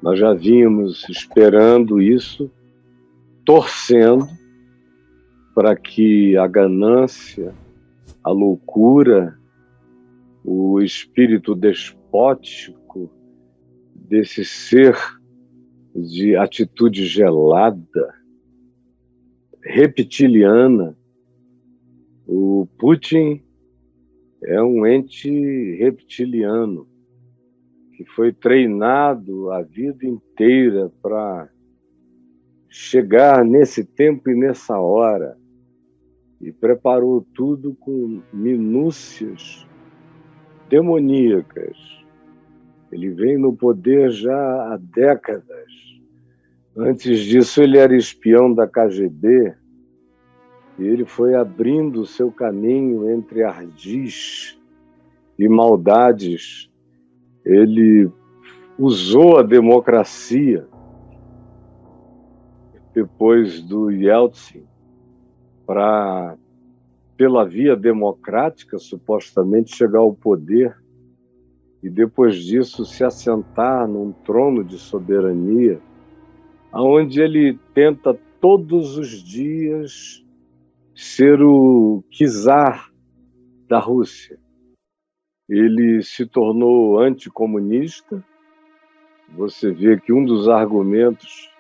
Nós já vínhamos esperando isso, torcendo para que a ganância, a loucura, o espírito despótico desse ser de atitude gelada, reptiliana. O Putin é um ente reptiliano que foi treinado a vida inteira para chegar nesse tempo e nessa hora, e preparou tudo com minúcias demoníacas. Ele vem no poder já há décadas. Antes disso, ele era espião da KGB, e ele foi abrindo o seu caminho entre ardis e maldades. Ele usou a democracia depois do Yeltsin para, pela via democrática, supostamente chegar ao poder e depois disso se assentar num trono de soberania, onde ele tenta todos os dias ser o czar da Rússia. Ele se tornou anticomunista. Você vê que um dos argumentos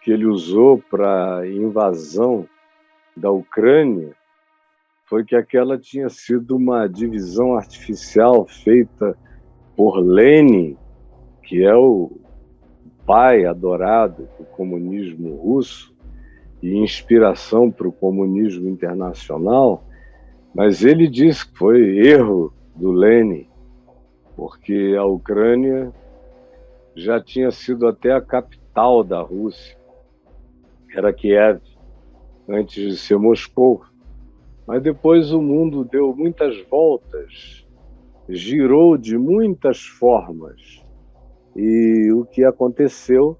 que ele usou para a invasão da Ucrânia foi que aquela tinha sido uma divisão artificial feita por Lenin, que é o pai adorado do comunismo russo e inspiração para o comunismo internacional, mas ele disse que foi erro do Lenin, porque a Ucrânia já tinha sido até a capital da Rússia, era Kiev, antes de ser Moscou. Mas depois o mundo deu muitas voltas, girou de muitas formas, e o que aconteceu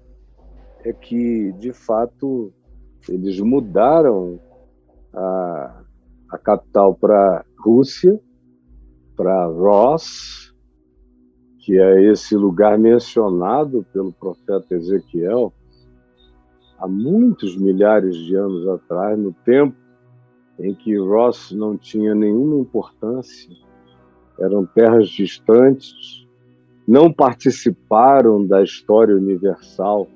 é que, de fato, eles mudaram a capital para Rússia, para Ross, que é esse lugar mencionado pelo profeta Ezequiel há muitos milhares de anos atrás, no tempo em que Ross não tinha nenhuma importância, eram terras distantes, não participaram da história universal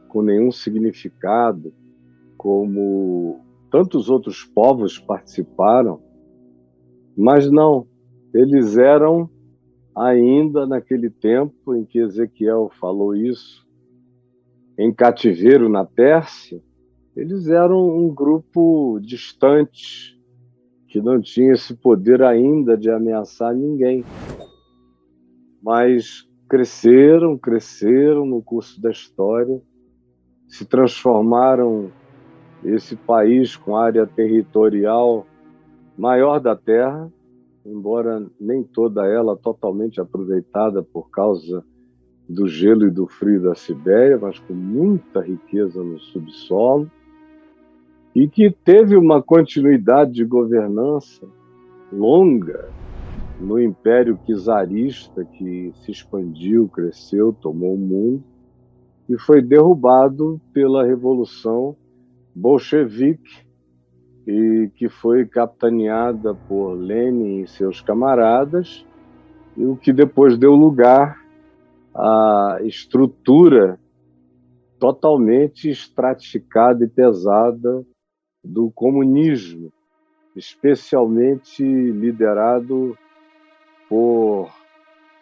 com nenhum significado, como tantos outros povos participaram, mas não, eles eram ainda naquele tempo em que Ezequiel falou isso, em cativeiro na Pérsia, eles eram um grupo distante, que não tinha esse poder ainda de ameaçar ninguém. Mas cresceram no curso da história, se transformaram esse país com área territorial maior da Terra, embora nem toda ela totalmente aproveitada por causa do gelo e do frio da Sibéria, mas com muita riqueza no subsolo, e que teve uma continuidade de governança longa no Império Czarista, que se expandiu, cresceu, tomou o mundo, e foi derrubado pela Revolução Bolchevique, e que foi capitaneada por Lenin e seus camaradas, e o que depois deu lugar à estrutura totalmente estratificada e pesada do comunismo, especialmente liderado por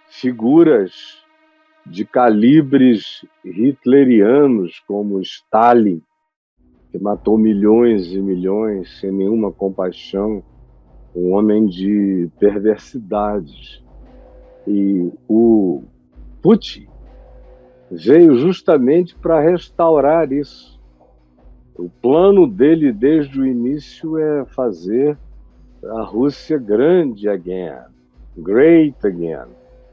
figuras de calibres hitlerianos, como Stalin, que matou milhões e milhões sem nenhuma compaixão, um homem de perversidades. E o Putin veio justamente para restaurar isso. O plano dele desde o início é fazer a Rússia grande again, great again,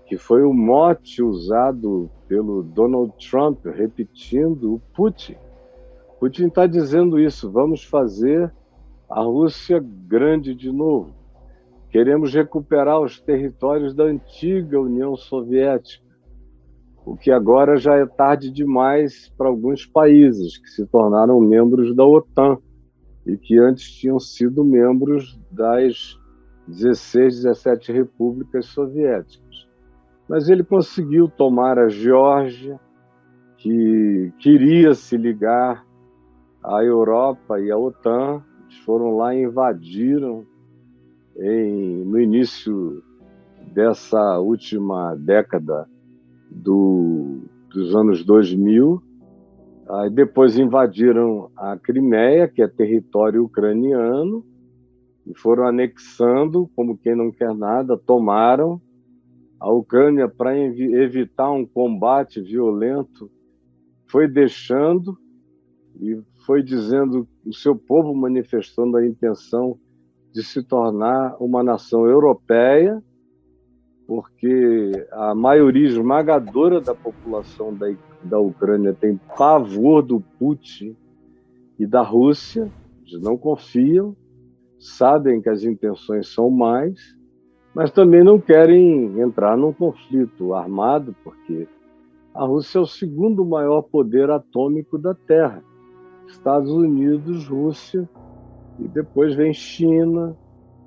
que foi o mote usado pelo Donald Trump, repetindo o Putin. Putin está dizendo isso, vamos fazer a Rússia grande de novo. Queremos recuperar os territórios da antiga União Soviética. o que agora já é tarde demais para alguns países que se tornaram membros da OTAN e que antes tinham sido membros das 16, 17 repúblicas soviéticas. Mas ele conseguiu tomar a Geórgia, que queria se ligar à Europa e à OTAN. Eles foram lá e invadiram no início dessa última década dos anos 2000. Aí depois invadiram a Crimeia, que é território ucraniano, e foram anexando, como quem não quer nada, tomaram a Ucrânia para evitar um combate violento, foi deixando e foi dizendo, o seu povo manifestando a intenção de se tornar uma nação europeia, porque a maioria esmagadora da população da Ucrânia tem pavor do Putin e da Rússia, eles não confiam, sabem que as intenções são mais, mas também não querem entrar num conflito armado, porque a Rússia é o segundo maior poder atômico da Terra. Estados Unidos, Rússia, e depois vem China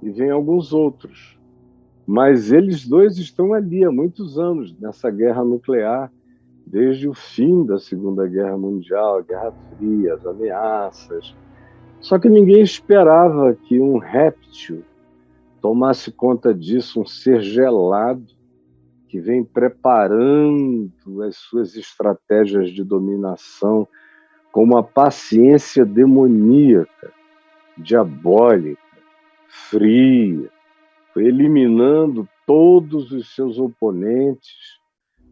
e vem alguns outros. Mas eles dois estão ali há muitos anos, nessa guerra nuclear, desde o fim da Segunda Guerra Mundial, a Guerra Fria, as ameaças. Só que ninguém esperava que um réptil tomasse conta disso, um ser gelado, que vem preparando as suas estratégias de dominação com uma paciência demoníaca, diabólica, fria, foi eliminando todos os seus oponentes,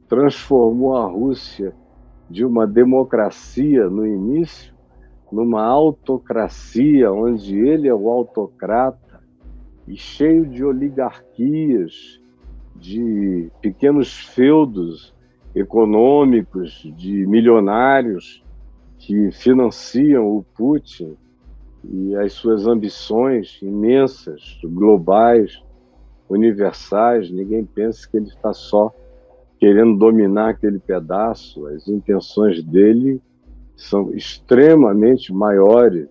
transformou a Rússia de uma democracia no início numa autocracia, onde ele é o autocrata e cheio de oligarquias, de pequenos feudos econômicos, de milionários que financiam o Putin e as suas ambições imensas, globais, universais. Ninguém pensa que ele está só querendo dominar aquele pedaço. As intenções dele são extremamente maiores.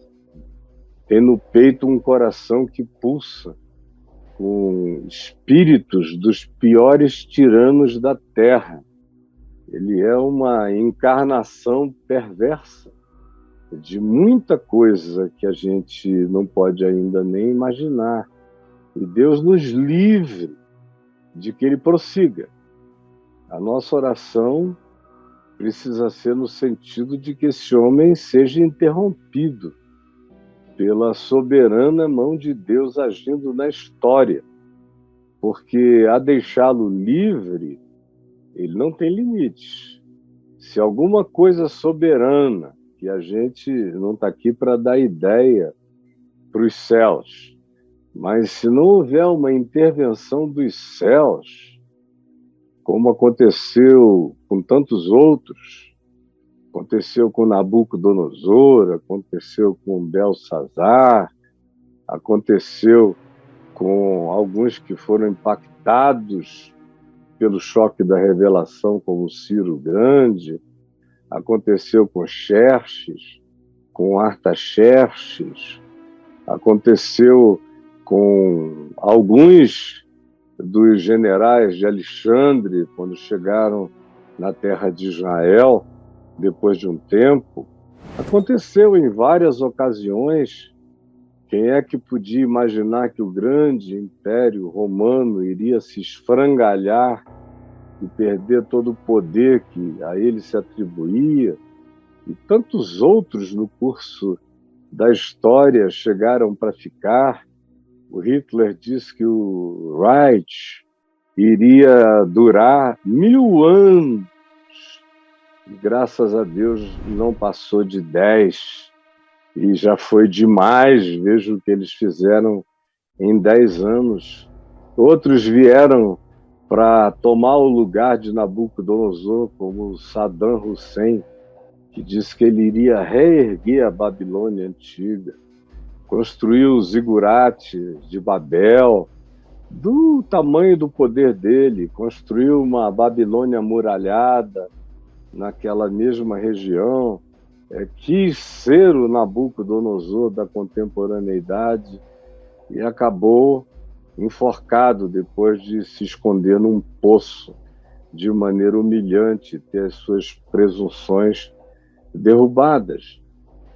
Tem no peito um coração que pulsa com espíritos dos piores tiranos da Terra. Ele é uma encarnação perversa de muita coisa que a gente não pode ainda nem imaginar. E Deus nos livre de que ele prossiga. A nossa oração precisa ser no sentido de que esse homem seja interrompido pela soberana mão de Deus agindo na história, porque a deixá-lo livre, ele não tem limites. Se alguma coisa soberana, que a gente não está aqui para dar ideia para os céus, mas se não houver uma intervenção dos céus, como aconteceu com tantos outros, aconteceu com Nabucodonosor, aconteceu com Belsazar, aconteceu com alguns que foram impactados pelo choque da revelação, como Ciro Grande, aconteceu com Xerxes, com Artaxerxes, aconteceu com alguns dos generais de Alexandre, quando chegaram na terra de Israel, depois de um tempo. Aconteceu em várias ocasiões. Quem é que podia imaginar que o grande império romano iria se esfrangalhar e perder todo o poder que a ele se atribuía? E tantos outros no curso da história chegaram para ficar. O Hitler disse que o Reich iria durar 1000 anos. E, graças a Deus, não passou de 10. E já foi demais. Veja o que eles fizeram em 10 anos. Outros vieram para tomar o lugar de Nabucodonosor, como Saddam Hussein, que disse que ele iria reerguer a Babilônia antiga, construiu os zigurates de Babel, do tamanho do poder dele, construiu uma Babilônia amuralhada naquela mesma região, quis ser o Nabucodonosor da contemporaneidade e acabou enforcado depois de se esconder num poço de maneira humilhante, ter as suas presunções derrubadas.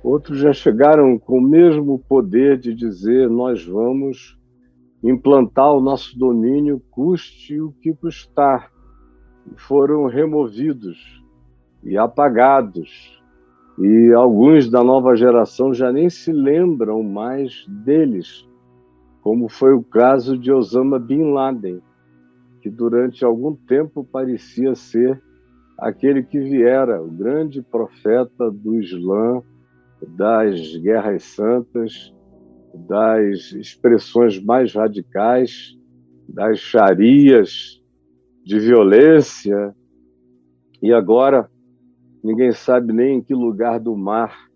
Outros já chegaram com o mesmo poder de dizer: nós vamos implantar o nosso domínio, custe o que custar. Foram removidos e apagados. E alguns da nova geração já nem se lembram mais deles, como foi o caso de Osama Bin Laden, que durante algum tempo parecia ser aquele que viera, o grande profeta do Islã, das guerras santas, das expressões mais radicais, das xarias de violência. E agora ninguém sabe nem em que lugar do mar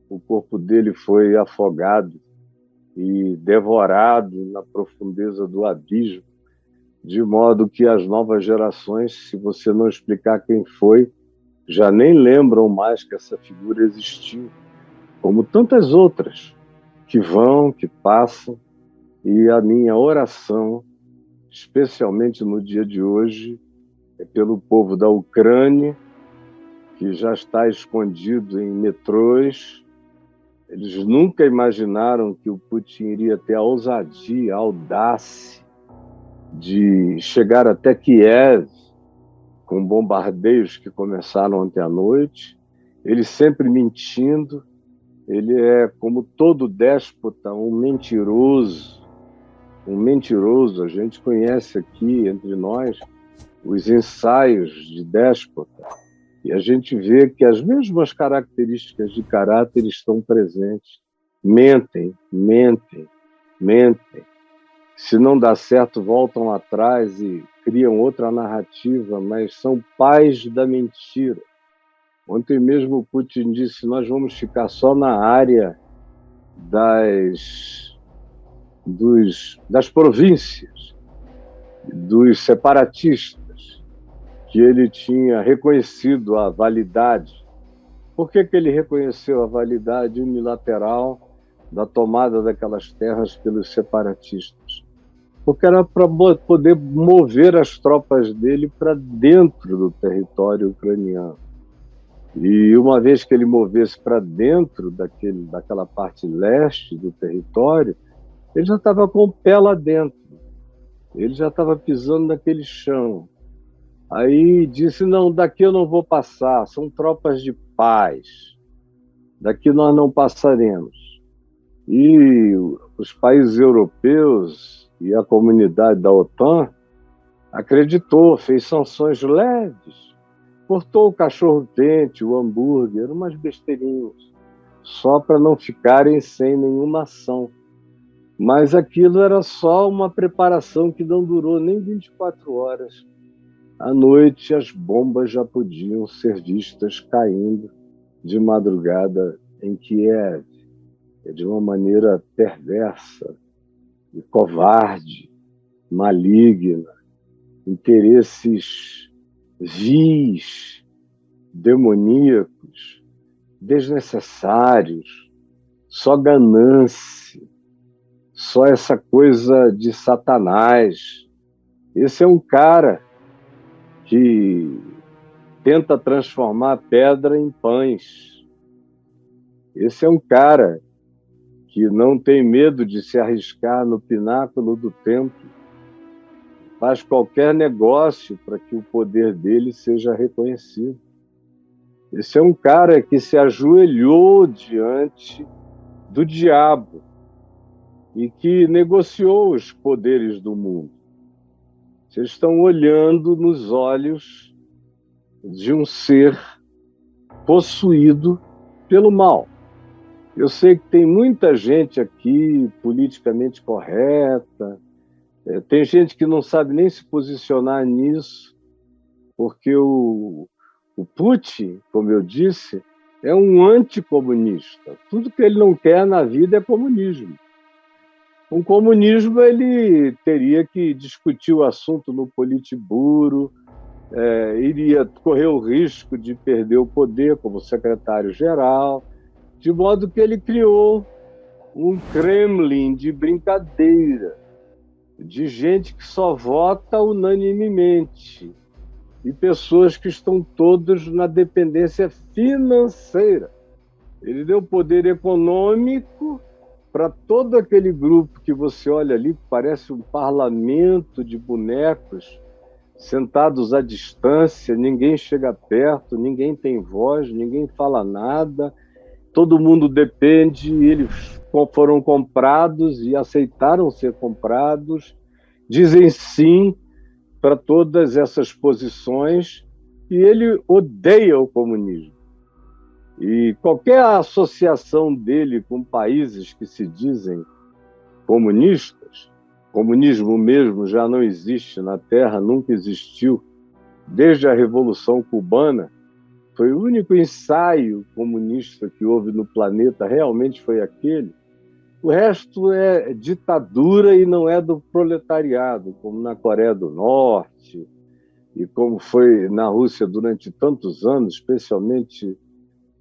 o corpo dele foi afogado e devorado na profundeza do abismo, de modo que as novas gerações, se você não explicar quem foi, já nem lembram mais que essa figura existiu, como tantas outras que vão, que passam. E a minha oração, especialmente no dia de hoje, é pelo povo da Ucrânia, que já está escondido em metrôs. Eles nunca imaginaram que o Putin iria ter a ousadia, a audácia de chegar até Kiev com bombardeios que começaram ontem à noite. Ele sempre mentindo. Ele é, como todo déspota, um mentiroso. Um mentiroso. A gente conhece aqui, entre nós, os ensaios de déspota. E a gente vê que as mesmas características de caráter estão presentes. Mentem, mentem, mentem. Se não dá certo, voltam atrás e criam outra narrativa, mas são pais da mentira. Ontem mesmo o Putin disse: nós vamos ficar só na área das províncias, dos separatistas, que ele tinha reconhecido a validade. Por que ele reconheceu a validade unilateral da tomada daquelas terras pelos separatistas? Porque era para poder mover as tropas dele para dentro do território ucraniano. E uma vez que ele movesse para dentro daquela parte leste do território, ele já estava com o pé lá dentro. Ele já estava pisando naquele chão. Aí disse: não, daqui eu não vou passar, são tropas de paz. Daqui nós não passaremos. E os países europeus e a comunidade da OTAN acreditou, fez sanções leves, cortou o cachorro-quente, o hambúrguer, umas besteirinhas, só para não ficarem sem nenhuma ação. Mas aquilo era só uma preparação que não durou nem 24 horas. À noite, as bombas já podiam ser vistas caindo de madrugada em Kiev, de uma maneira perversa e covarde, maligna, interesses vis, demoníacos, desnecessários, só ganância, só essa coisa de Satanás. Esse é um cara que tenta transformar pedra em pães. Esse é um cara que não tem medo de se arriscar no pináculo do templo, faz qualquer negócio para que o poder dele seja reconhecido. Esse é um cara que se ajoelhou diante do diabo e que negociou os poderes do mundo. Vocês estão olhando nos olhos de um ser possuído pelo mal. Eu sei que tem muita gente aqui politicamente correta, tem gente que não sabe nem se posicionar nisso, porque o Putin, como eu disse, é um anticomunista. Tudo que ele não quer na vida é comunismo. O comunismo ele teria que discutir o assunto no Politburo, iria correr o risco de perder o poder como secretário-geral, de modo que ele criou um Kremlin de brincadeira, de gente que só vota unanimemente e pessoas que estão todos na dependência financeira. Ele deu poder econômico para todo aquele grupo que você olha ali, que parece um parlamento de bonecos, sentados à distância, ninguém chega perto, ninguém tem voz, ninguém fala nada, todo mundo depende, eles foram comprados e aceitaram ser comprados, dizem sim para todas essas posições e ele odeia o comunismo. E qualquer associação dele com países que se dizem comunistas, comunismo mesmo já não existe na Terra, nunca existiu, desde a Revolução Cubana, foi o único ensaio comunista que houve no planeta, realmente foi aquele. O resto é ditadura e não é do proletariado, como na Coreia do Norte e como foi na Rússia durante tantos anos, especialmente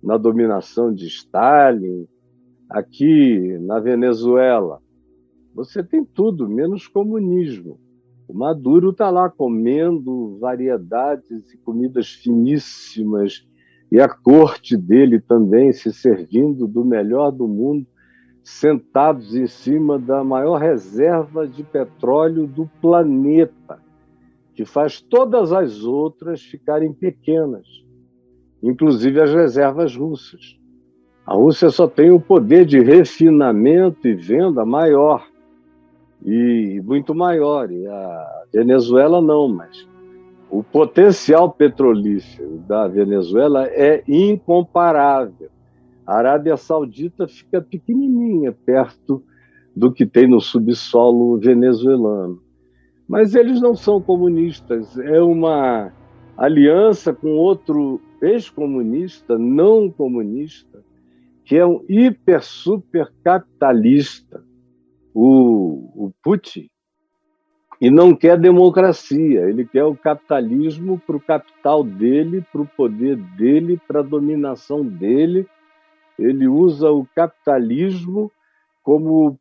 na dominação de Stalin, aqui na Venezuela. Você tem tudo, menos comunismo. O Maduro está lá comendo variedades e comidas finíssimas, e a corte dele também se servindo do melhor do mundo, sentados em cima da maior reserva de petróleo do planeta, que faz todas as outras ficarem pequenas, inclusive as reservas russas. A Rússia só tem o poder de refinamento e venda maior, e muito maior, e a Venezuela não, mas o potencial petrolífero da Venezuela é incomparável. A Arábia Saudita fica pequenininha perto do que tem no subsolo venezuelano. Mas eles não são comunistas, é uma aliança com outro ex-comunista, não comunista, que é um hiper-super capitalista, o Putin, e não quer democracia, ele quer o capitalismo para o capital dele, para o poder dele, para a dominação dele. Ele usa o capitalismo como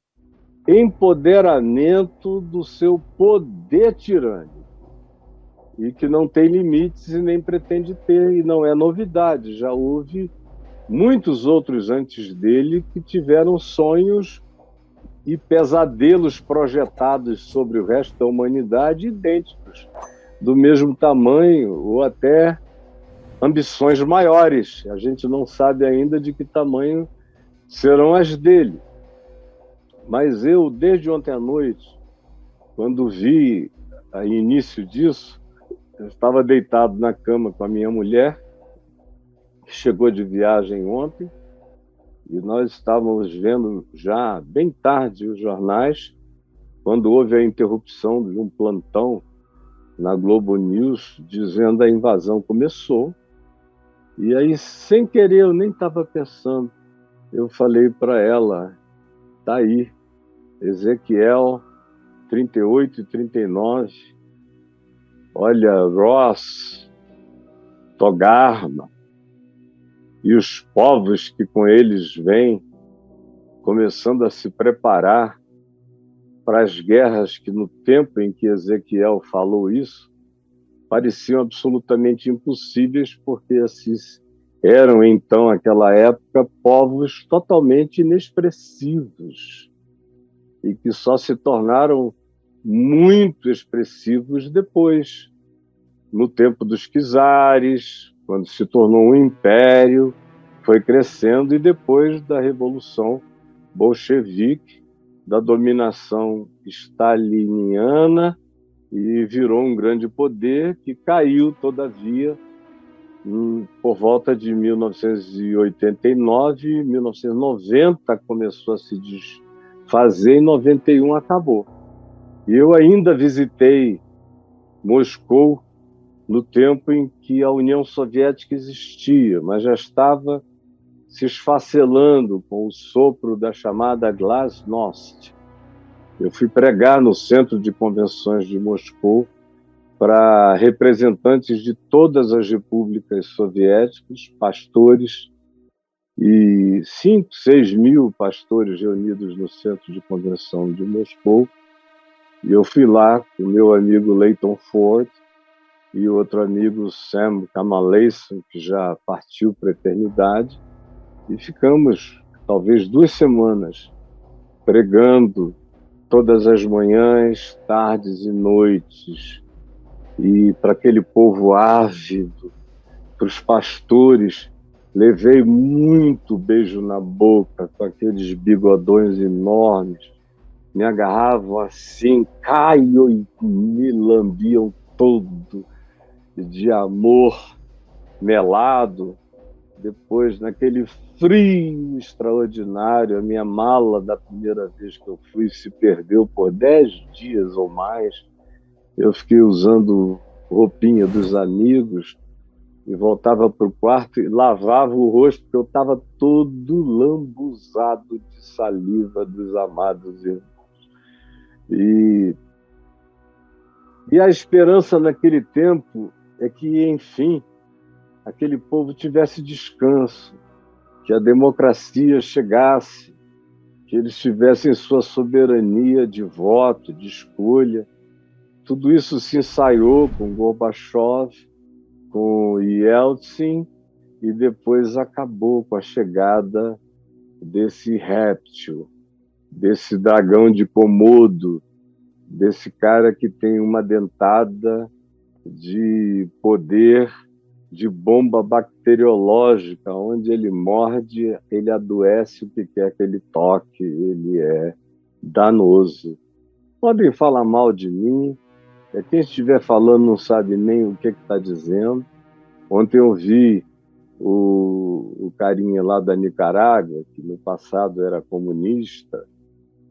empoderamento do seu poder tirânico, e que não tem limites e nem pretende ter, e não é novidade, já houve muitos outros antes dele que tiveram sonhos e pesadelos projetados sobre o resto da humanidade idênticos, do mesmo tamanho ou até ambições maiores. A gente não sabe ainda de que tamanho serão as dele. Mas eu, desde ontem à noite, quando vi o início disso, eu estava deitado na cama com a minha mulher, que chegou de viagem ontem, e nós estávamos vendo já bem tarde os jornais, quando houve a interrupção de um plantão na Globo News, dizendo a invasão começou. E aí, sem querer, eu nem estava pensando, eu falei para ela, tá aí, Ezequiel 38 e 39, olha, Ross, Togarma, e os povos que com eles vêm, começando a se preparar para as guerras que, no tempo em que Ezequiel falou isso, pareciam absolutamente impossíveis, porque esses eram, então, naquela época, povos totalmente inexpressivos e que só se tornaram muito expressivos depois, no tempo dos czares, quando se tornou um império, foi crescendo, e depois da Revolução Bolchevique, da dominação staliniana, e virou um grande poder que caiu, todavia, por volta de 1989, 1990 começou a se desfazer, e 91 acabou. E eu ainda visitei Moscou no tempo em que a União Soviética existia, mas já estava se esfacelando com o sopro da chamada Glasnost. Eu fui pregar no Centro de Convenções de Moscou para representantes de todas as repúblicas soviéticas, pastores, e 5, 6 mil pastores reunidos no Centro de Convenção de Moscou. E eu fui lá com o meu amigo Leighton Ford e outro amigo Sam Kamaleison, que já partiu para a eternidade, e ficamos talvez 2 semanas pregando todas as manhãs, tardes e noites, e para aquele povo ávido, para os pastores, levei muito beijo na boca, com aqueles bigodões enormes, me agarravam assim, caiam e me lambiam todo de amor melado. Depois, naquele frio extraordinário, a minha mala da primeira vez que eu fui se perdeu por 10 dias ou mais. Eu fiquei usando roupinha dos amigos e voltava para o quarto e lavava o rosto, porque eu estava todo lambuzado de saliva dos amados irmãos. E a esperança naquele tempo é que, enfim, aquele povo tivesse descanso, que a democracia chegasse, que eles tivessem sua soberania de voto, de escolha. Tudo isso se ensaiou com Gorbachev, com Yeltsin, e depois acabou com a chegada desse réptil, desse dragão de Komodo, desse cara que tem uma dentada de poder de bomba bacteriológica, onde ele morde, ele adoece o que quer que ele toque, ele é danoso. Podem falar mal de mim, quem estiver falando não sabe nem o que está dizendo. Ontem eu vi o carinha lá da Nicarágua, que no passado era comunista,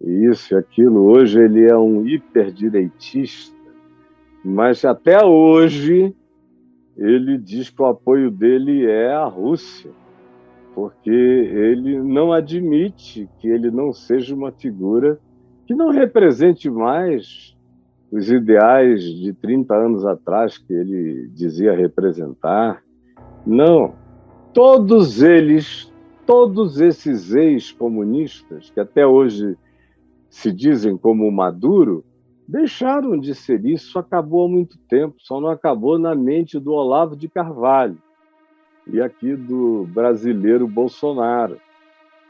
e isso e aquilo, hoje ele é um hiperdireitista, mas até hoje ele diz que o apoio dele é a Rússia, porque ele não admite que ele não seja uma figura que não represente mais os ideais de 30 anos atrás que ele dizia representar. Não, todos eles, todos esses ex-comunistas, que até hoje se dizem como Maduro, deixaram de ser isso, acabou há muito tempo, só não acabou na mente do Olavo de Carvalho e aqui do brasileiro Bolsonaro.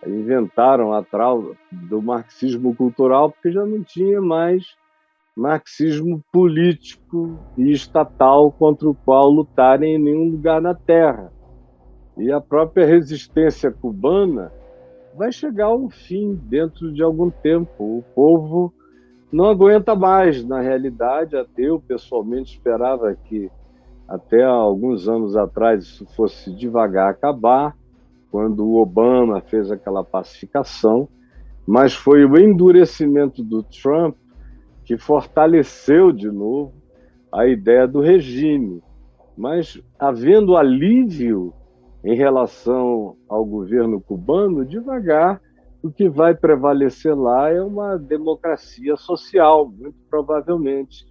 Inventaram a tal do marxismo cultural porque já não tinha mais marxismo político e estatal contra o qual lutar em nenhum lugar na Terra. E a própria resistência cubana vai chegar ao fim dentro de algum tempo. O povo não aguenta mais, na realidade. Eu, pessoalmente, esperava que até alguns anos atrás isso fosse devagar acabar, quando o Obama fez aquela pacificação, mas foi o endurecimento do Trump que fortaleceu de novo a ideia do regime. Mas, havendo alívio em relação ao governo cubano, devagar, o que vai prevalecer lá é uma democracia social, muito provavelmente,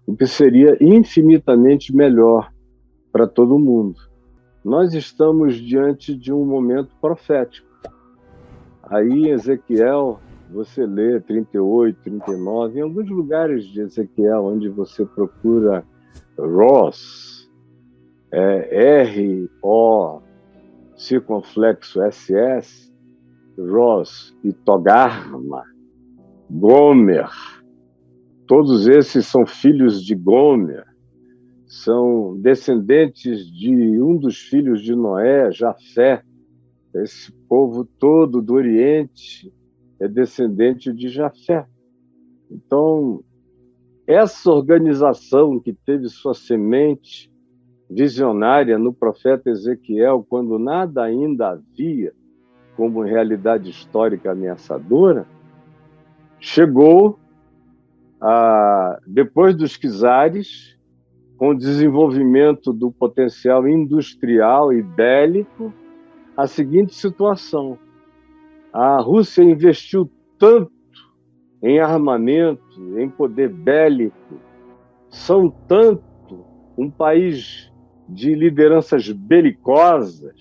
o que seria infinitamente melhor para todo mundo. Nós estamos diante de um momento profético. Aí, em Ezequiel, você lê 38, 39, em alguns lugares de Ezequiel, onde você procura Ros, R-O, circunflexo SS, Ros e Togarma, Gomer, todos esses são filhos de Gomer, são descendentes de um dos filhos de Noé, Jafé. Esse povo todo do Oriente é descendente de Jafé. Então, essa organização que teve sua semente visionária no profeta Ezequiel, quando nada ainda havia como realidade histórica ameaçadora, chegou depois dos czares, com o desenvolvimento do potencial industrial e bélico, a seguinte situação: a Rússia investiu tanto em armamento, em poder bélico, são tanto um país de lideranças belicosas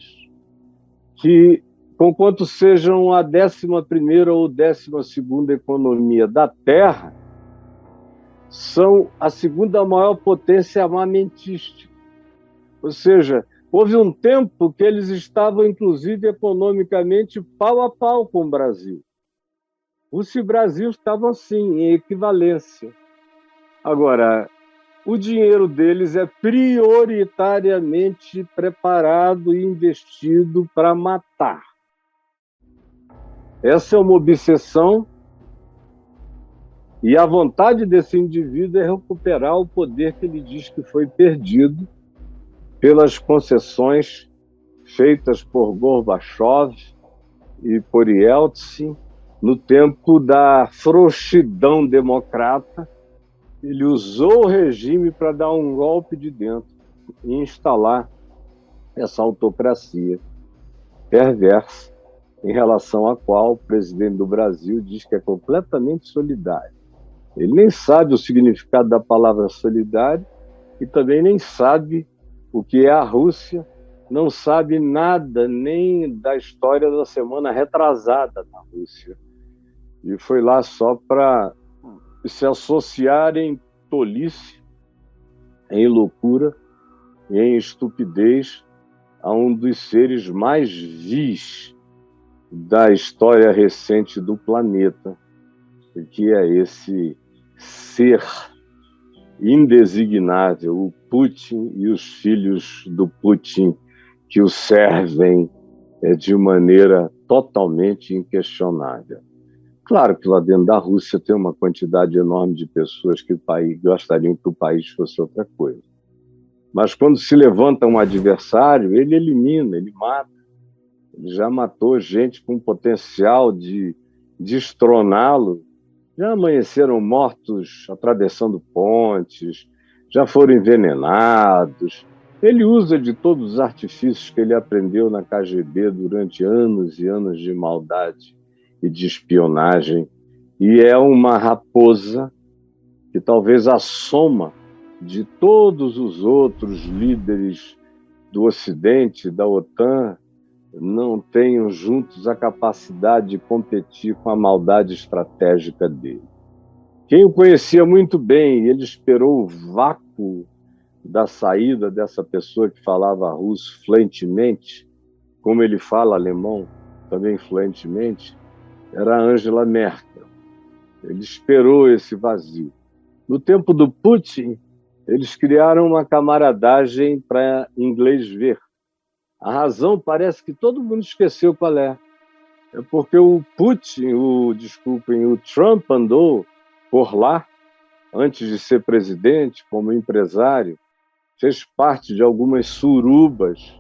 que, conquanto sejam a 11ª ou 12ª economia da Terra, são a segunda maior potência armamentística. Ou seja, houve um tempo que eles estavam, inclusive, economicamente pau a pau com o Brasil. Rússia e Brasil estavam, sim, em equivalência. Agora, o dinheiro deles é prioritariamente preparado e investido para matar. Essa é uma obsessão, e a vontade desse indivíduo é recuperar o poder que ele diz que foi perdido pelas concessões feitas por Gorbachev e por Yeltsin no tempo da frouxidão democrata. Ele usou o regime para dar um golpe de dentro e instalar essa autocracia perversa, em relação à qual o presidente do Brasil diz que é completamente solidário. Ele nem sabe o significado da palavra solidário e também nem sabe o que é a Rússia, não sabe nada nem da história da semana retrasada na Rússia. E foi lá só para se associar em tolice, em loucura e em estupidez a um dos seres mais vis da história recente do planeta, que é esse ser indesignável, o Putin e os filhos do Putin, que o servem de maneira totalmente inquestionável. Claro que lá dentro da Rússia tem uma quantidade enorme de pessoas que gostariam que o país fosse outra coisa. Mas quando se levanta um adversário, ele elimina, ele mata. Ele já matou gente com potencial de destroná-lo. Já amanheceram mortos atravessando pontes, já foram envenenados. Ele usa de todos os artifícios que ele aprendeu na KGB durante anos e anos de maldade e de espionagem. E é uma raposa que talvez a soma de todos os outros líderes do Ocidente, da OTAN, não tenham juntos a capacidade de competir com a maldade estratégica dele. Quem o conhecia muito bem, ele esperou o vácuo da saída dessa pessoa que falava russo fluentemente, como ele fala alemão também fluentemente, era Angela Merkel. Ele esperou esse vazio. No tempo do Putin, eles criaram uma camaradagem para inglês ver. A razão parece que todo mundo esqueceu qual é. É porque o Putin, o Trump andou por lá, antes de ser presidente, como empresário, fez parte de algumas surubas,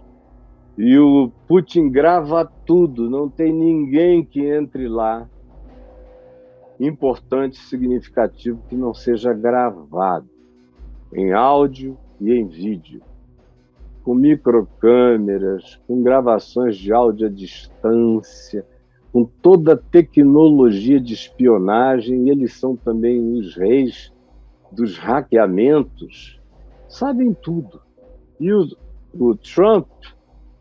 e o Putin grava tudo, não tem ninguém que entre lá, importante, significativo, que não seja gravado, em áudio e em vídeo, com microcâmeras, com gravações de áudio à distância, com toda a tecnologia de espionagem, e eles são também os reis dos hackeamentos, sabem tudo. E o Trump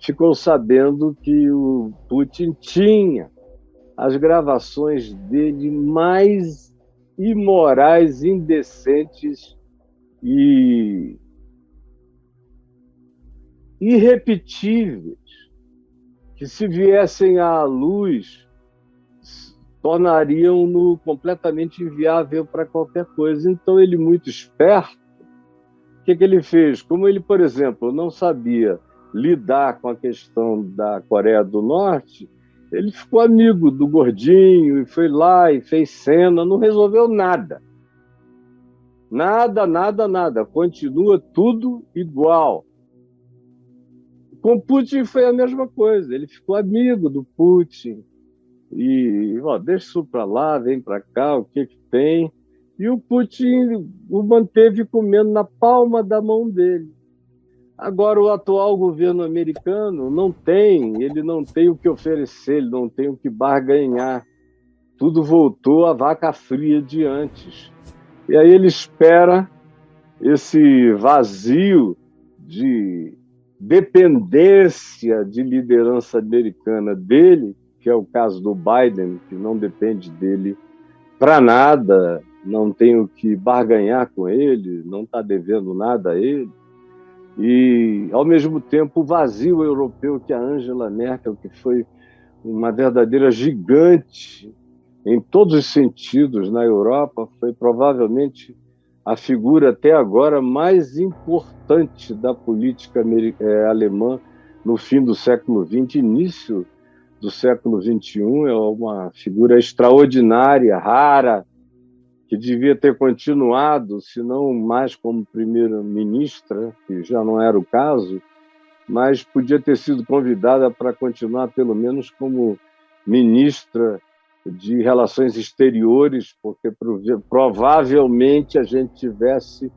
ficou sabendo que o Putin tinha as gravações dele mais imorais, indecentes e irrepetíveis, que se viessem à luz, tornariam-no completamente inviável para qualquer coisa. Então ele, muito esperto, o que ele fez? Como ele, por exemplo, não sabia lidar com a questão da Coreia do Norte, ele ficou amigo do gordinho e foi lá e fez cena, não resolveu nada. Nada, nada, nada. Continua tudo igual. Com Putin foi a mesma coisa. Ele ficou amigo do Putin. E, deixa isso para lá, vem para cá, o que tem? E o Putin o manteve comendo na palma da mão dele. Agora, o atual governo americano ele não tem o que oferecer, ele não tem o que barganhar. tudo voltou à vaca fria de antes. E aí ele espera esse vazio de dependência de liderança americana dele, que é o caso do Biden, que não depende dele para nada, não tem o que barganhar com ele, não está devendo nada a ele. E, ao mesmo tempo, o vazio europeu que a Angela Merkel, que foi uma verdadeira gigante em todos os sentidos na Europa, foi provavelmente a figura até agora mais importante da política alemã no fim do século XX, início do século XXI. É uma figura extraordinária, rara, que devia ter continuado, se não mais como primeira-ministra, que já não era o caso, mas podia ter sido convidada para continuar, pelo menos, como ministra de Relações Exteriores, porque provavelmente a gente tivesse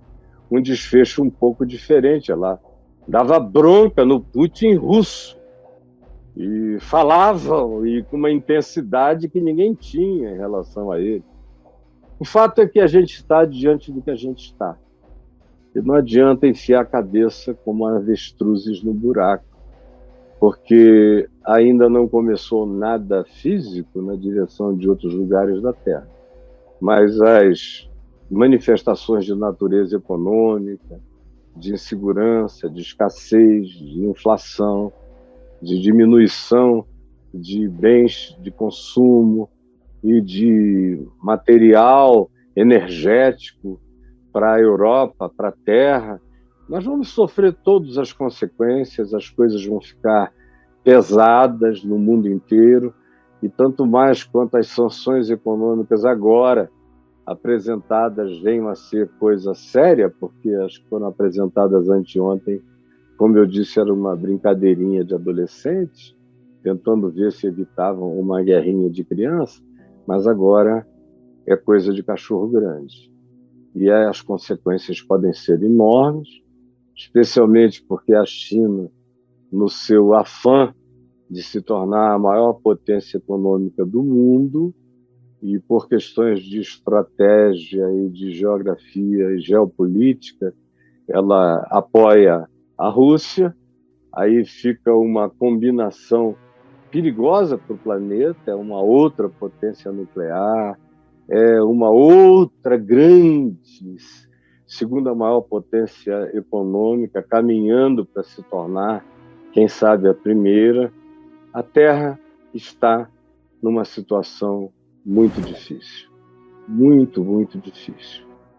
um desfecho um pouco diferente. Ela dava bronca no Putin russo e falava e com uma intensidade que ninguém tinha em relação a ele. O fato é que a gente está diante do que a gente está. E não adianta enfiar a cabeça como avestruzes no buraco, porque ainda não começou nada físico na direção de outros lugares da Terra. Mas as manifestações de natureza econômica, de insegurança, de escassez, de inflação, de diminuição de bens de consumo e de material energético para a Europa, para a Terra, nós vamos sofrer todas as consequências, as coisas vão ficar pesadas no mundo inteiro, e tanto mais quanto as sanções econômicas agora apresentadas venham a ser coisa séria, porque as que foram apresentadas anteontem, como eu disse, era uma brincadeirinha de adolescentes, tentando ver se evitavam uma guerrinha de criança, mas agora é coisa de cachorro grande. E as consequências podem ser enormes, especialmente porque a China, no seu afã de se tornar a maior potência econômica do mundo, e por questões de estratégia e de geografia e geopolítica, ela apoia a Rússia, aí fica uma combinação perigosa para o planeta, é uma outra potência nuclear, é uma outra grande, segunda maior potência econômica, caminhando para se tornar, quem sabe, a primeira. A Terra está numa situação muito difícil. Muito, muito difícil.